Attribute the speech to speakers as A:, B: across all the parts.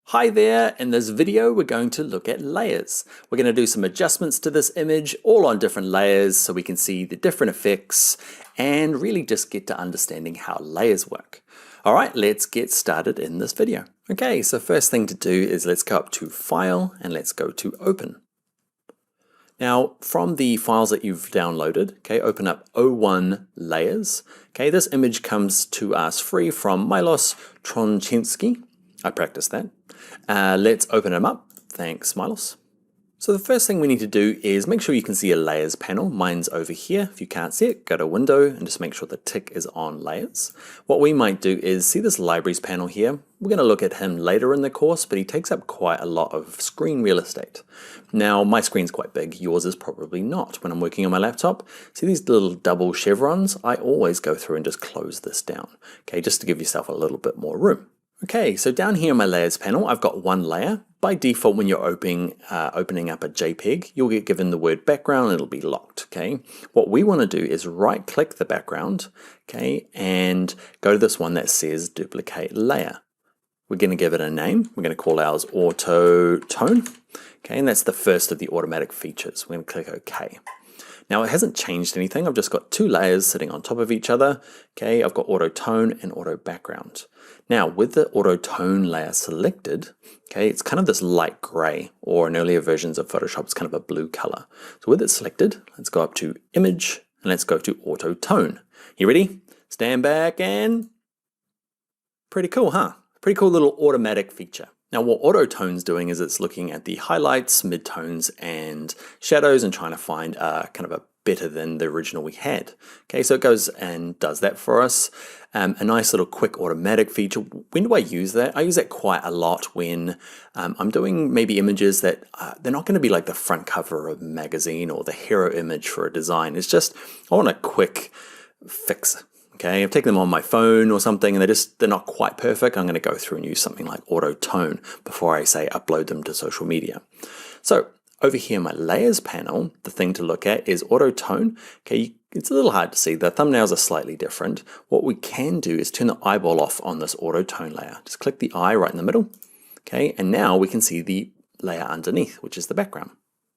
A: Hi there, in this video we're going to look at layers. We're going to do some adjustments to this image, all on different layers so we can see the different effects and really just get to understanding how layers work. Alright, let's get started in this video. Okay, so first thing to do is let's go up to File and let's go to Open. Now, from the files that you've downloaded, okay, open up O1 Layers. Okay, this image comes to us free from Milos Tronchinski. I practiced that. Let's open them up. Thanks, Milos. So the first thing we need to do is make sure you can see a layers panel. Mine's over here. If you can't see it, go to window and just make sure the tick is on layers. What we might do is see this libraries panel here. We're going to look at him later in the course, but he takes up quite a lot of screen real estate. Now, my screen's quite big. Yours is probably not. When I'm working on my laptop, see these little double chevrons? I always go through and just close this down, okay, just to give yourself a little bit more room. Okay, so down here in my layers panel, I've got one layer. By default, when you're opening up a JPEG, you'll get given the word background and it'll be locked, okay? What we want to do is right click the background, okay, and go to this one that says duplicate layer. We're going to give it a name. We're going to call ours auto tone, okay, and that's the first of the automatic features. We're going to click OK. Now it hasn't changed anything. I've just got two layers sitting on top of each other. Okay, I've got auto tone and auto background. Now with the auto tone layer selected, okay, it's kind of this light gray, or in earlier versions of Photoshop, it's kind of a blue color. So with it selected, let's go up to image and let's go to auto tone. You ready? Stand back and pretty cool, huh? Pretty cool little automatic feature. Now what auto tone's doing is it's looking at the highlights, midtones, and shadows and trying to find kind of a better than the original we had. Okay, so it goes and does that for us. A nice little quick automatic feature. When do I use that? I use that quite a lot when I'm doing maybe images that they're not going to be like the front cover of a magazine or the hero image for a design. It's just, I want a quick fix. Okay, I've taken them on my phone or something and they're not quite perfect. I'm going to go through and use something like auto tone before I say upload them to social media. So over here in my layers panel, the thing to look at is auto tone. Okay, it's a little hard to see. The thumbnails are slightly different. What we can do is turn the eyeball off on this auto tone layer. Just click the eye right in the middle. Okay, and now we can see the layer underneath, which is the background.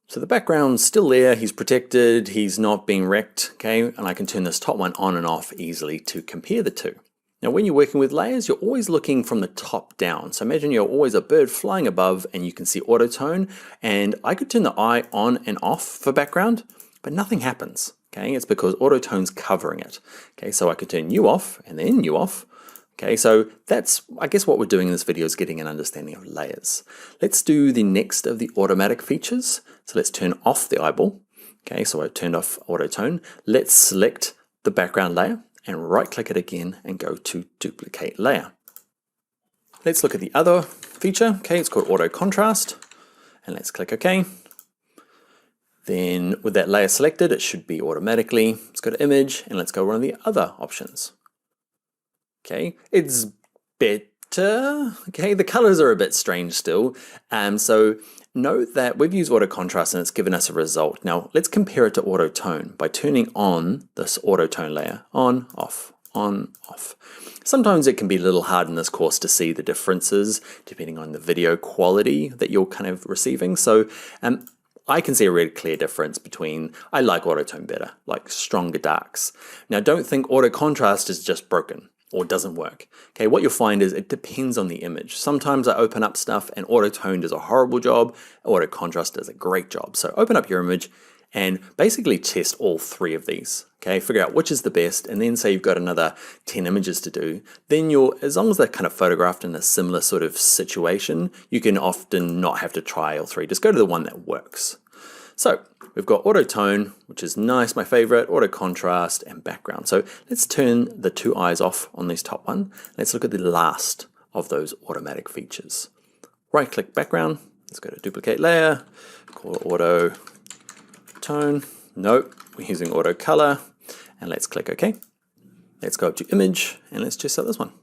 A: So the background's still there, he's protected, he's not being wrecked, okay? And I can turn this top one on and off easily to compare the two. Now when you're working with layers, you're always looking from the top down. So imagine you're always a bird flying above and you can see auto tone, and I could turn the eye on and off for background, but nothing happens, okay? It's because auto tone's covering it. Okay, so I could turn you off and then you off. Okay, so that's, I guess what we're doing in this video is getting an understanding of layers. Let's do the next of the automatic features. So let's turn off the eyeball. Okay, so I've turned off auto tone. Let's select the background layer and right click it again and go to duplicate layer. Let's look at the other feature. Okay, it's called auto contrast and let's click OK. Then with that layer selected, it should be automatically. Let's go to image and let's go one of the other options. Okay, it's better. Okay, the colors are a bit strange still. So note that we've used auto contrast and it's given us a result. Now let's compare it to auto tone by turning on this auto tone layer. On, off, on, off. Sometimes it can be a little hard in this course to see the differences depending on the video quality that you're kind of receiving. So I can see a really clear difference between, I like auto tone better, like stronger darks. Now don't think auto contrast is just broken or doesn't work. Okay, what you'll find is it depends on the image. Sometimes I open up stuff and auto tone does a horrible job, auto contrast does a great job. So open up your image and basically test all three of these. Okay, figure out which is the best, and then say you've got another 10 images to do, then as long as they're kind of photographed in a similar sort of situation, you can often not have to try all three. Just go to the one that works. So we've got auto tone, which is nice, my favorite, auto contrast and background. So let's turn the two eyes off on this top one. Let's look at the last of those automatic features. Right click background, let's go to duplicate layer, call it auto tone. Nope, we're using auto color, and let's click OK. Let's go up to image and let's test out this one.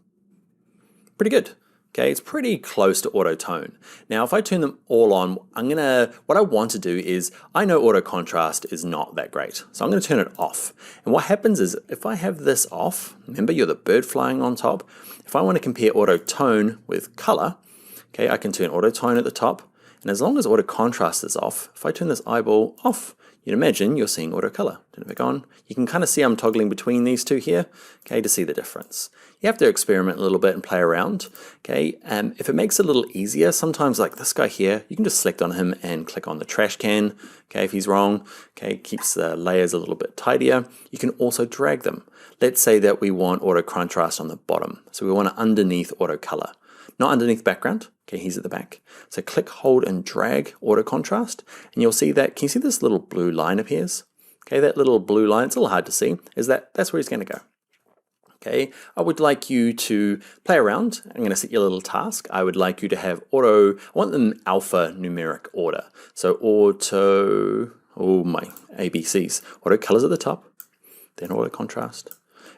A: Pretty good. Okay, it's pretty close to auto tone. Now, if I turn them all on, what I want to do is, I know auto contrast is not that great. So I'm gonna turn it off. And what happens is, if I have this off, remember you're the bird flying on top. If I wanna compare auto tone with color, Okay, I can turn auto tone at the top, and as long as auto contrast is off, if I turn this eyeball off, you'd imagine you're seeing auto color. Turn it back on. You can kind of see I'm toggling between these two here, okay, to see the difference. You have to experiment a little bit and play around, okay. If it makes it a little easier, sometimes like this guy here, you can just select on him and click on the trash can, okay, if he's wrong, okay, keeps the layers a little bit tidier. You can also drag them. Let's say that we want auto contrast on the bottom, so we want it underneath auto color. Not underneath background, okay, he's at the back. So click, hold, and drag auto contrast, and you'll see that, can you see this little blue line appears? Okay, that little blue line, it's a little hard to see, that's where he's gonna go. Okay, I would like you to play around. I'm gonna set you a little task. I would like you to have I want them alpha numeric order. So auto, oh my ABCs, auto colors at the top, then auto contrast,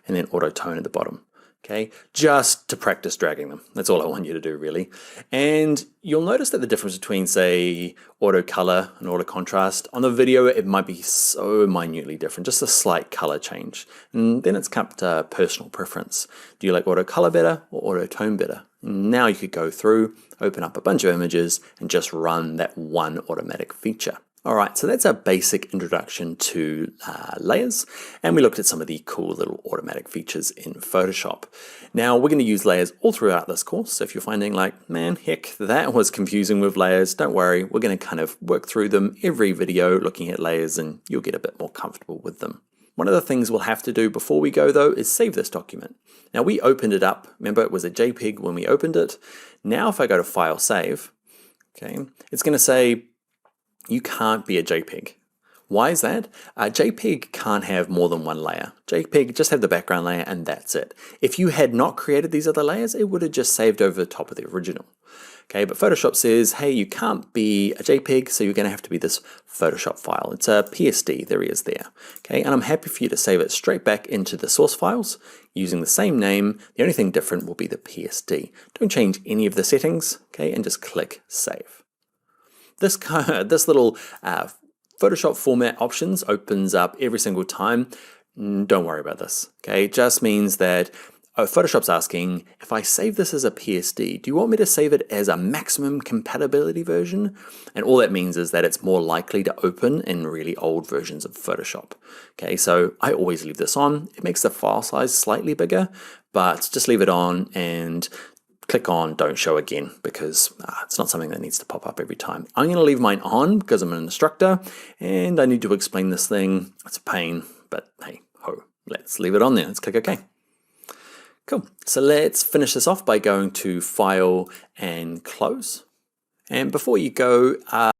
A: and then auto tone at the bottom. Okay, just to practice dragging them. That's all I want you to do, really. And you'll notice that the difference between, say, auto color and auto contrast, on the video, it might be so minutely different, just a slight color change. And then it's up to personal preference. Do you like auto color better or auto tone better? Now you could go through, open up a bunch of images, and just run that one automatic feature. All right, so that's a basic introduction to layers, and we looked at some of the cool little automatic features in Photoshop. Now we're going to use layers all throughout this course, so if you're finding like, man, heck, that was confusing with layers, don't worry, we're going to kind of work through them every video looking at layers, and you'll get a bit more comfortable with them. One of the things we'll have to do before we go though is save this document. Now we opened it up, remember it was a JPEG when we opened it. Now if I go to File, Save, okay, it's going to say, you can't be a JPEG. Why is that? JPEG can't have more than one layer. JPEG just have the background layer and that's it. If you had not created these other layers, it would have just saved over the top of the original. Okay, but Photoshop says, hey, you can't be a JPEG, so you're going to have to be this Photoshop file. It's a PSD, there he is there. Okay, and I'm happy for you to save it straight back into the source files using the same name. The only thing different will be the PSD. Don't change any of the settings, okay, and just click Save. This little Photoshop format options opens up every single time. Don't worry about this, okay? It just means that Photoshop's asking, if I save this as a PSD, do you want me to save it as a maximum compatibility version? And all that means is that it's more likely to open in really old versions of Photoshop. Okay, so I always leave this on. It makes the file size slightly bigger, but just leave it on and click on Don't Show Again because it's not something that needs to pop up every time. I'm going to leave mine on because I'm an instructor and I need to explain this thing. It's a pain, but hey ho, let's leave it on there. Let's click OK. Cool. So let's finish this off by going to File and Close. And before you go,